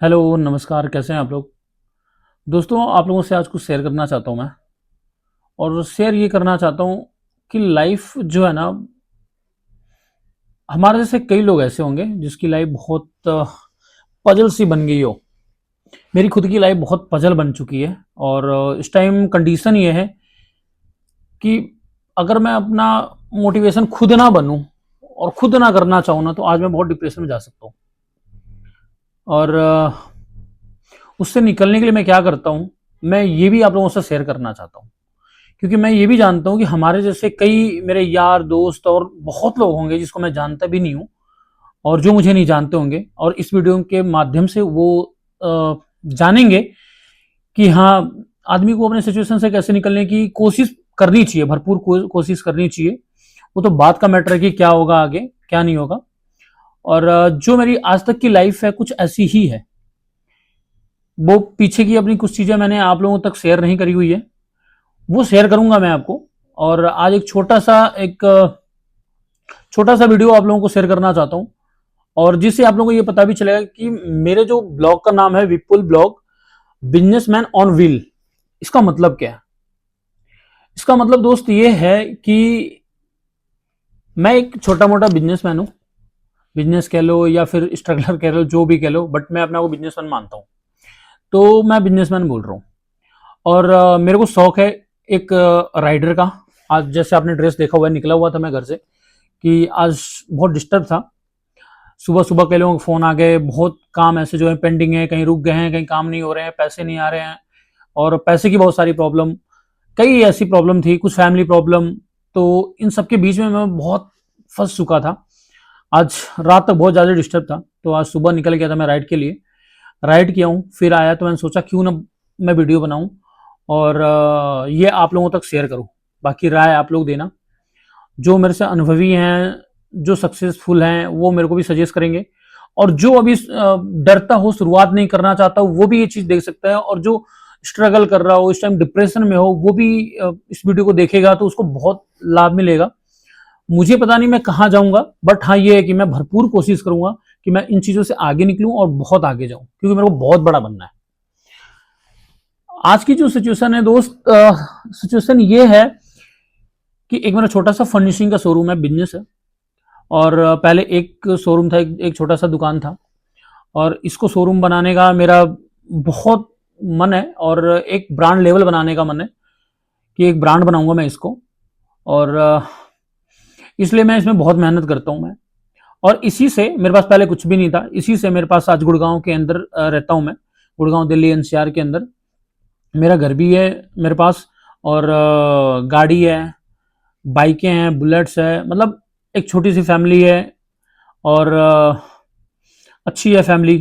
Hello, नमस्कार। कैसे हैं आप लोग? दोस्तों, आप लोगों से आज कुछ शेयर करना चाहता हूँ मैं। और शेयर ये करना चाहता हूँ कि लाइफ जो है ना, हमारे जैसे कई लोग ऐसे होंगे जिसकी लाइफ बहुत पजल सी बन गई हो। मेरी खुद की लाइफ बहुत पजल बन चुकी है। और इस टाइम कंडीशन ये है कि अगर मैं अपना मोटिवेशन खुद ना बनूं और खुद ना करना चाहूँ ना, तो आज मैं बहुत डिप्रेशन में जा सकता हूँ। और उससे निकलने के लिए मैं क्या करता हूँ, मैं ये भी आप लोगों से शेयर करना चाहता हूँ। क्योंकि मैं ये भी जानता हूँ कि हमारे जैसे कई मेरे यार दोस्त और बहुत लोग होंगे जिसको मैं जानता भी नहीं हूँ, और जो मुझे नहीं जानते होंगे, और इस वीडियो के माध्यम से वो जानेंगे कि हाँ, आदमी को अपने सिचुएशन से कैसे निकलने की कोशिश करनी चाहिए, भरपूर कोशिश करनी चाहिए। वो तो बात का मैटर है कि क्या होगा आगे, क्या नहीं होगा। और जो मेरी आज तक की लाइफ है कुछ ऐसी ही है। वो पीछे की अपनी कुछ चीजें मैंने आप लोगों तक शेयर नहीं करी हुई है, वो शेयर करूंगा मैं आपको। और आज एक छोटा सा वीडियो आप लोगों को शेयर करना चाहता हूं, और जिससे आप लोगों को ये पता भी चलेगा कि मेरे जो ब्लॉग का नाम है विपुल ब्लॉग बिजनेसमैन ऑन व्हील, इसका मतलब क्या है। इसका मतलब दोस्त ये है कि मैं एक छोटा मोटा बिजनेसमैन हूं। बिजनेस कह लो या फिर स्ट्रगलर कह लो, जो भी कह लो, बट मैं अपने को बिजनेसमैन मानता हूं। तो मैं बिजनेसमैन बोल रहा हूं। और मेरे को शौक है एक राइडर का। आज जैसे आपने ड्रेस देखा हुआ है, निकला हुआ था मैं घर से कि आज बहुत डिस्टर्ब था। सुबह सुबह कई लोगों के फोन आ गए, बहुत काम ऐसे जो है पेंडिंग है, कहीं रुक गए हैं, कहीं काम नहीं हो रहे हैं, पैसे नहीं आ रहे हैं, और पैसे की बहुत सारी प्रॉब्लम, कई ऐसी प्रॉब्लम थी, कुछ फैमिली प्रॉब्लम। तो इन सब के बीच में मैं बहुत फंस चुका था। आज रात तक बहुत ज़्यादा डिस्टर्ब था, तो आज सुबह निकल गया था मैं राइड के लिए। राइड किया हूँ, फिर आया तो मैंने सोचा क्यों ना मैं वीडियो बनाऊँ और ये आप लोगों तक शेयर करूँ। बाकी राय आप लोग देना, जो मेरे से अनुभवी हैं, जो सक्सेसफुल हैं, वो मेरे को भी सजेस्ट करेंगे। और जो अभी डरता हो, शुरुआत नहीं करना चाहता हो, वो भी ये चीज देख सकता है। और जो स्ट्रगल कर रहा हो, इस टाइम डिप्रेशन में हो, वो भी इस वीडियो को देखेगा तो उसको बहुत लाभ मिलेगा। मुझे पता नहीं मैं कहाँ जाऊंगा, बट हाँ ये है कि मैं भरपूर कोशिश करूंगा कि मैं इन चीजों से आगे निकलूं और बहुत आगे जाऊं, क्योंकि मेरे को बहुत बड़ा बनना है। आज की जो सिचुएशन है दोस्त, सिचुएशन ये है कि एक मेरा छोटा सा फर्निशिंग का शोरूम है, बिजनेस है। और पहले एक शोरूम था, एक छोटा सा दुकान था। और इसको शोरूम बनाने का मेरा बहुत मन है, और एक ब्रांड लेवल बनाने का मन है कि एक ब्रांड बनाऊंगा मैं इसको। और इसलिए मैं इसमें बहुत मेहनत करता हूँ मैं। और इसी से मेरे पास पहले कुछ भी नहीं था, इसी से मेरे पास आज गुड़गांव के अंदर रहता हूँ मैं। गुड़गांव दिल्ली एनसीआर के अंदर मेरा घर भी है मेरे पास। और गाड़ी है, बाइकें हैं, बुलेट्स है, मतलब एक छोटी सी फैमिली है। और अच्छी है फैमिली,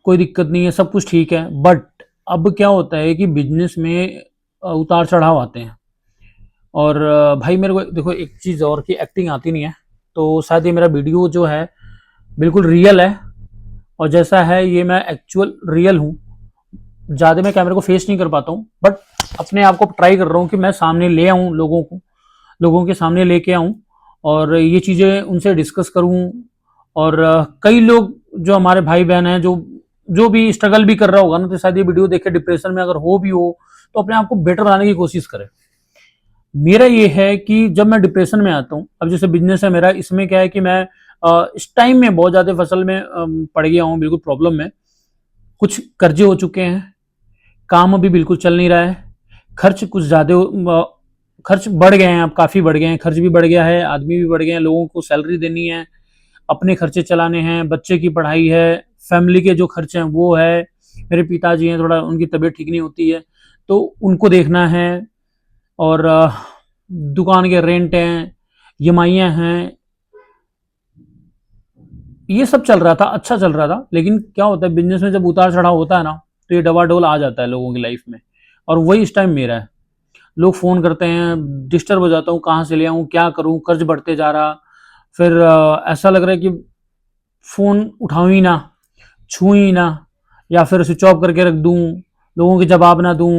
कोई दिक्कत नहीं है, सब कुछ ठीक है। बट अब क्या होता है कि बिजनेस में उतार चढ़ाव आते हैं। और भाई मेरे को देखो एक चीज़ और, की एक्टिंग आती नहीं है, तो शायद ये मेरा वीडियो जो है बिल्कुल रियल है। और जैसा है ये मैं एक्चुअल रियल हूँ। ज़्यादा मैं कैमरे को फेस नहीं कर पाता हूँ, बट अपने आप को ट्राई कर रहा हूँ कि मैं सामने ले आऊँ, लोगों के सामने लेके आऊँ, और ये चीज़ें उनसे डिस्कस करूँ। और कई लोग जो हमारे भाई बहन हैं, जो जो भी स्ट्रगल भी कर रहा होगा ना, तो शायद ये वीडियो देख के डिप्रेशन में अगर हो भी हो, तो अपने आप को बेटर बनाने की कोशिश करे। मेरा ये है कि जब मैं डिप्रेशन में आता हूँ, अब जैसे बिजनेस है मेरा, इसमें क्या है कि मैं इस टाइम में बहुत ज़्यादा फसल में पड़ गया हूँ, बिल्कुल प्रॉब्लम में। कुछ कर्जे हो चुके हैं, काम अभी बिल्कुल चल नहीं रहा है, खर्च कुछ ज़्यादा, खर्च बढ़ गए हैं, अब काफ़ी बढ़ गए हैं, खर्च भी बढ़ गया है, आदमी भी बढ़ गए हैं, लोगों को सैलरी देनी है, अपने खर्चे चलाने हैं, बच्चे की पढ़ाई है, फैमिली के जो खर्चे हैं वो है। मेरे पिताजी हैं, थोड़ा उनकी तबीयत ठीक नहीं होती है, तो उनको देखना है। और दुकान के रेंट हैं, ईएमआईयाँ हैं, ये सब चल रहा था, अच्छा चल रहा था। लेकिन क्या होता है बिजनेस में जब उतार चढ़ाव होता है ना, तो ये डबाडोल आ जाता है लोगों की लाइफ में। और वही इस टाइम मेरा है। लोग फ़ोन करते हैं, डिस्टर्ब हो जाता हूँ, कहाँ से ले आऊँ, क्या करूँ, कर्ज बढ़ते जा रहा। फिर ऐसा लग रहा है कि फ़ोन उठाऊँ ही ना, छूँ ही ना, या फिर स्विच ऑफ करके रख दूँ, लोगों के जवाब ना दूँ।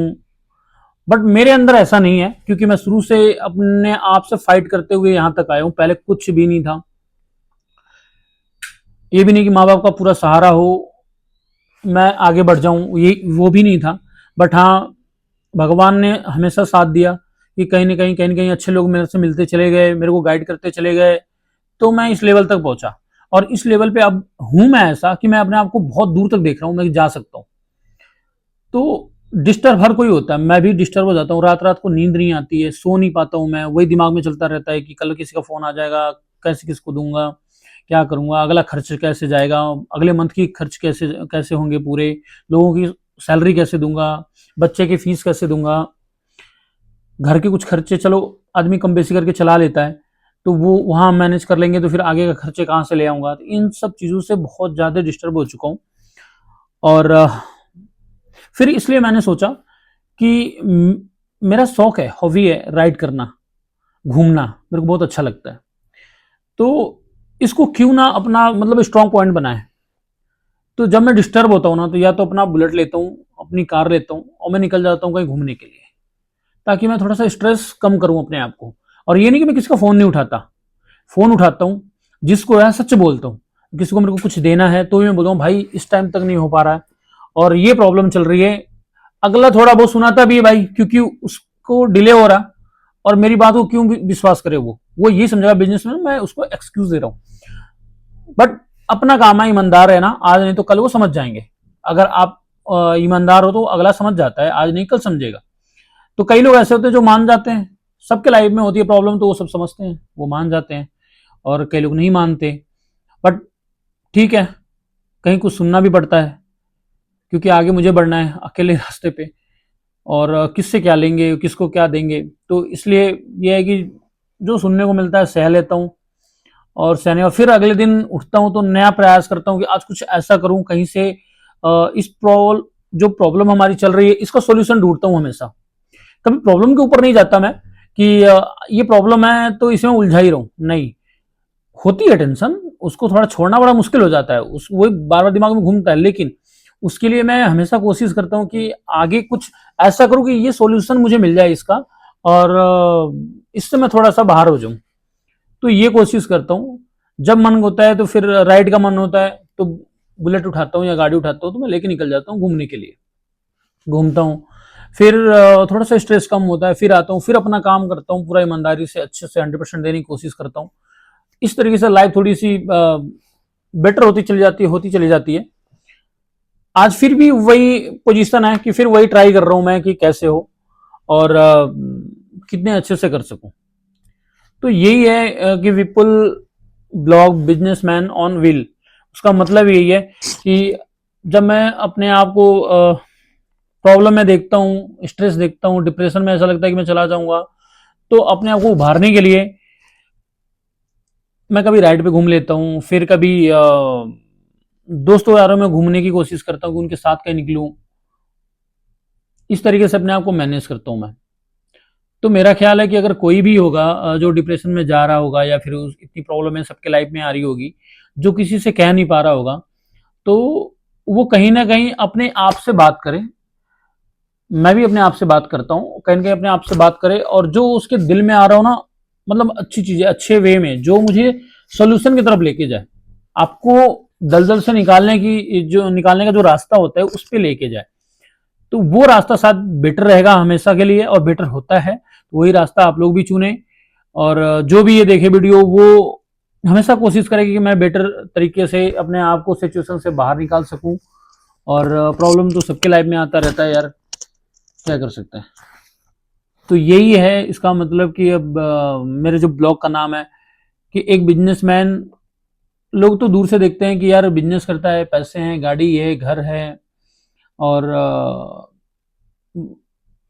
बट मेरे अंदर ऐसा नहीं है, क्योंकि मैं शुरू से अपने आप से फाइट करते हुए यहाँ तक आया हूँ। पहले कुछ भी नहीं था, ये भी नहीं कि माँ बाप का पूरा सहारा हो, मैं आगे बढ़ जाऊं, ये वो भी नहीं था। बट हाँ, भगवान ने हमेशा साथ दिया कि कहीं ना कहीं अच्छे लोग मेरे से मिलते चले गए, मेरे को गाइड करते चले गए, तो मैं इस लेवल तक पहुंचा। और इस लेवल पे अब हूं मैं ऐसा कि मैं अपने आप को बहुत दूर तक देख रहा हूं, मैं जा सकता हूं। तो डिस्टर्ब हर कोई होता है, मैं भी डिस्टर्ब हो जाता हूँ, रात रात को नींद नहीं आती है, सो नहीं पाता हूँ मैं, वही दिमाग में चलता रहता है कि कल किसी का फोन आ जाएगा, कैसे किसको दूंगा, क्या करूंगा, अगला खर्च कैसे जाएगा, अगले मंथ की खर्च कैसे कैसे होंगे पूरे, लोगों की सैलरी कैसे दूंगा, बच्चे की फीस कैसे दूंगा, घर के कुछ खर्चे चलो आदमी कम बेसी करके चला लेता है, तो वो वहां मैनेज कर लेंगे, तो फिर आगे का खर्चे कहाँ से ले आऊंगा। तो इन सब चीजों से बहुत ज्यादा डिस्टर्ब हो चुका हूँ। और फिर इसलिए मैंने सोचा कि मेरा शौक है, हॉबी है राइड करना, घूमना मेरे को बहुत अच्छा लगता है। तो इसको क्यों ना अपना मतलब स्ट्रॉन्ग पॉइंट बनाए। तो जब मैं डिस्टर्ब होता हूँ ना, तो या तो अपना बुलेट लेता हूँ, अपनी कार लेता हूँ और मैं निकल जाता हूँ कहीं घूमने के लिए, ताकि मैं थोड़ा सा स्ट्रेस कम करूँ अपने आप को। और ये नहीं कि मैं किसी का फोन नहीं उठाता, फोन उठाता हूँ, जिसको है सच बोलता हूँ। किसी को मेरे को कुछ देना है तो भी मैं बोलता हूँ भाई इस टाइम तक नहीं हो पा रहा है और ये प्रॉब्लम चल रही है। अगला थोड़ा बहुत सुनाता भी है भाई, क्योंकि उसको डिले हो रहा, और मेरी बात को क्यों विश्वास करे, वो ये समझेगा बिजनेस में मैं उसको एक्सक्यूज दे रहा हूँ। बट अपना काम है, ईमानदार है ना, आज नहीं तो कल वो समझ जाएंगे। अगर आप ईमानदार हो तो अगला समझ जाता है, आज नहीं कल समझेगा। तो कई लोग ऐसे होते हैं जो मान जाते हैं, सबके लाइफ में होती है प्रॉब्लम, तो वो सब समझते हैं, वो मान जाते हैं। और कई लोग नहीं मानते। बट ठीक है, कहीं कुछ सुनना भी पड़ता है, क्योंकि आगे मुझे बढ़ना है अकेले रास्ते पे। और किससे क्या लेंगे, किसको क्या देंगे, तो इसलिए यह है कि जो सुनने को मिलता है सह लेता हूँ। और सहने और फिर अगले दिन उठता हूँ तो नया प्रयास करता हूँ कि आज कुछ ऐसा करूँ कहीं से इस जो प्रॉब्लम हमारी चल रही है इसका सॉल्यूशन ढूंढता हूँ हमेशा। कभी प्रॉब्लम के ऊपर नहीं जाता मैं कि ये प्रॉब्लम है तो इसमें उलझा ही रहूं, नहीं। होती है टेंशन, उसको थोड़ा छोड़ना बड़ा मुश्किल हो जाता है, उस वो बार बार दिमाग में घूमता है, लेकिन उसके लिए मैं हमेशा कोशिश करता हूँ कि आगे कुछ ऐसा करूँ कि ये सॉल्यूशन मुझे मिल जाए इसका, और इससे मैं थोड़ा सा बाहर हो जाऊं। तो ये कोशिश करता हूँ। जब मन होता है तो फिर राइड का मन होता है तो बुलेट उठाता हूँ या गाड़ी उठाता हूँ, तो मैं लेके निकल जाता हूँ घूमने के लिए, घूमता हूँ। फिर थोड़ा सा स्ट्रेस कम होता है, फिर आता हूँ, फिर अपना काम करता हूँ पूरा ईमानदारी से, अच्छे से 100% देने की कोशिश करता हूँ। इस तरीके से लाइफ थोड़ी सी बेटर होती चली जाती है। आज फिर भी वही पोजीशन है कि फिर वही ट्राई कर रहा हूं मैं कि कैसे हो और कितने अच्छे से कर सकूं। तो यही है कि विपुल ब्लॉग बिजनेसमैन ऑन व्हील, उसका मतलब यही है कि जब मैं अपने आप को प्रॉब्लम में देखता हूँ, स्ट्रेस देखता हूँ, डिप्रेशन में ऐसा लगता है कि मैं चला जाऊंगा, तो अपने आप को उभारने के लिए मैं कभी राइड पे घूम लेता हूँ, फिर कभी दोस्तों यारों में घूमने की कोशिश करता हूँ कि उनके साथ कहीं निकलूं। इस तरीके से अपने आप को मैनेज करता हूँ मैं। तो मेरा ख्याल है कि अगर कोई भी होगा जो डिप्रेशन में जा रहा होगा या फिर इतनी प्रॉब्लम है सबके लाइफ में आ रही होगी, जो किसी से कह नहीं पा रहा होगा, तो वो कहीं ना कहीं अपने आप से बात करे। मैं भी अपने आप से बात करता हूँ, कहीं ना कहीं अपने आप से बात करे, और जो उसके दिल में आ रहा हो ना, मतलब अच्छी चीजें अच्छे वे में जो मुझे सोल्यूशन की तरफ लेके जाए, आपको दलदल से निकालने का जो रास्ता होता है उस पर लेके जाए, तो वो रास्ता शायद बेटर रहेगा हमेशा के लिए, और बेटर होता है, तो वही रास्ता आप लोग भी चुने। और जो भी ये देखे वीडियो, वो हमेशा कोशिश करेगी कि मैं बेटर तरीके से अपने आप को सिचुएशन से बाहर निकाल सकूं। और प्रॉब्लम तो सबके लाइफ में आता रहता है यार, क्या कर सकते हैं। तो यही है इसका मतलब कि अब मेरे जो ब्लॉग का नाम है कि एक बिजनेसमैन, लोग तो दूर से देखते हैं कि यार बिजनेस करता है, पैसे हैं, गाड़ी है, घर है, और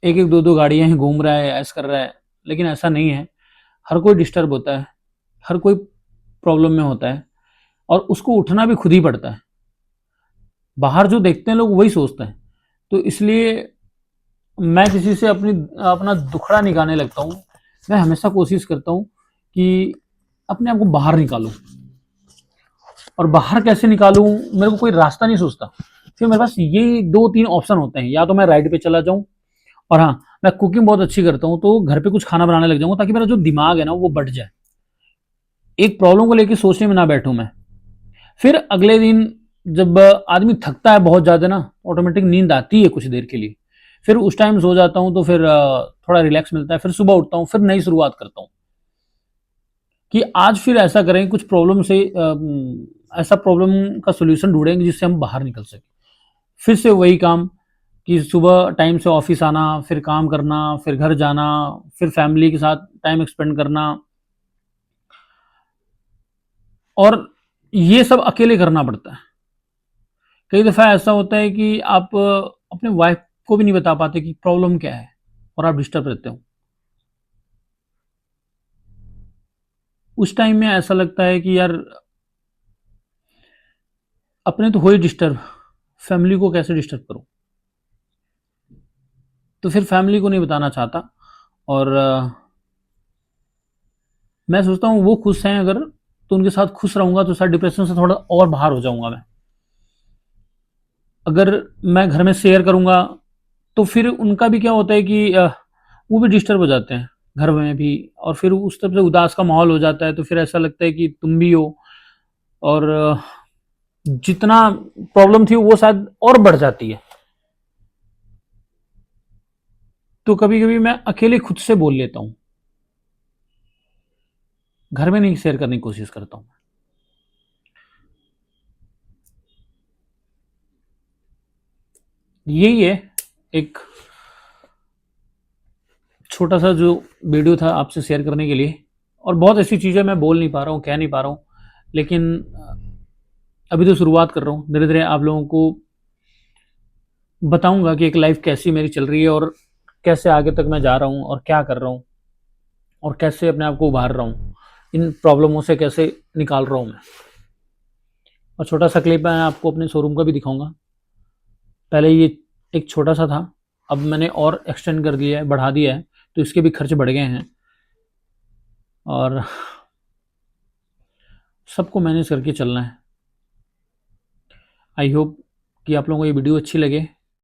एक एक दो दो गाड़ियां हैं, घूम रहा है, ऐसा कर रहा है, लेकिन ऐसा नहीं है। हर कोई डिस्टर्ब होता है, हर कोई प्रॉब्लम में होता है, और उसको उठना भी खुद ही पड़ता है। बाहर जो देखते हैं लोग वही सोचते हैं। तो इसलिए मैं किसी से अपना दुखड़ा निकालने लगता हूँ, मैं हमेशा कोशिश करता हूँ कि अपने आप को बाहर निकालूं। और बाहर कैसे निकालूं, मेरे को कोई रास्ता नहीं सोचता। फिर मेरे पास ये दो तीन ऑप्शन होते हैं, या तो मैं राइड पे चला जाऊं, और हाँ, मैं कुकिंग बहुत अच्छी करता हूँ तो घर पे कुछ खाना बनाने लग जाऊंगा, ताकि मेरा जो दिमाग है ना वो बढ़ जाए, एक प्रॉब्लम को लेकर सोचने में ना बैठूं मैं। फिर अगले दिन जब आदमी थकता है बहुत ज़्यादा ना, ऑटोमेटिक नींद आती है कुछ देर के लिए, फिर उस टाइम सो जाता हूँ, तो फिर थोड़ा रिलैक्स मिलता है, फिर सुबह उठता हूँ, फिर नई शुरुआत करता हूँ कि आज फिर ऐसा करें, कुछ प्रॉब्लम से ऐसा प्रॉब्लम का सोल्यूशन ढूंढेंगे जिससे हम बाहर निकल सकें। फिर से वही काम कि सुबह टाइम से ऑफिस आना, फिर काम करना, फिर घर जाना, फिर फैमिली के साथ टाइम एक्सपेंड करना, और ये सब अकेले करना पड़ता है। कई दफ़ा ऐसा होता है कि आप अपने वाइफ को भी नहीं बता पाते कि प्रॉब्लम क्या है, और आप डिस्टर्ब रहते हो। उस टाइम में ऐसा लगता है कि यार, अपने तो हो ही डिस्टर्ब, फैमिली को कैसे डिस्टर्ब करूं। तो फिर फैमिली को नहीं बताना चाहता, और मैं सोचता हूँ वो खुश हैं अगर, तो उनके साथ खुश रहूंगा तो शायद डिप्रेशन से थोड़ा और बाहर हो जाऊंगा मैं। अगर मैं घर में शेयर करूंगा, तो फिर उनका भी क्या होता है कि वो भी डिस्टर्ब हो जाते हैं घर में भी, और फिर उस तरफ से उदास का माहौल हो जाता है, तो फिर ऐसा लगता है कि तुम भी हो, और जितना प्रॉब्लम थी वो शायद और बढ़ जाती है। तो कभी कभी मैं अकेले खुद से बोल लेता हूँ, घर में नहीं शेयर करने की कोशिश करता हूँ। यही है एक छोटा सा जो वीडियो था आपसे शेयर करने के लिए, और बहुत ऐसी चीज़ें मैं बोल नहीं पा रहा हूँ, कह नहीं पा रहा हूँ, लेकिन अभी तो शुरुआत कर रहा हूँ। धीरे धीरे आप लोगों को बताऊंगा कि एक लाइफ कैसी मेरी चल रही है, और कैसे आगे तक मैं जा रहा हूँ, और क्या कर रहा हूँ, और कैसे अपने आप को उभार रहा हूँ, इन प्रॉब्लमों से कैसे निकाल रहा हूँ मैं। और छोटा सा क्लिप मैं आपको अपने शोरूम का भी दिखाऊंगा। पहले ये एक छोटा सा था, अब मैंने और एक्सटेंड कर दिया है, बढ़ा दिया है, तो इसके भी खर्च बढ़ गए हैं, और सबको मैनेज करके चलना है। आई होप कि आप लोगों को ये वीडियो अच्छी लगे,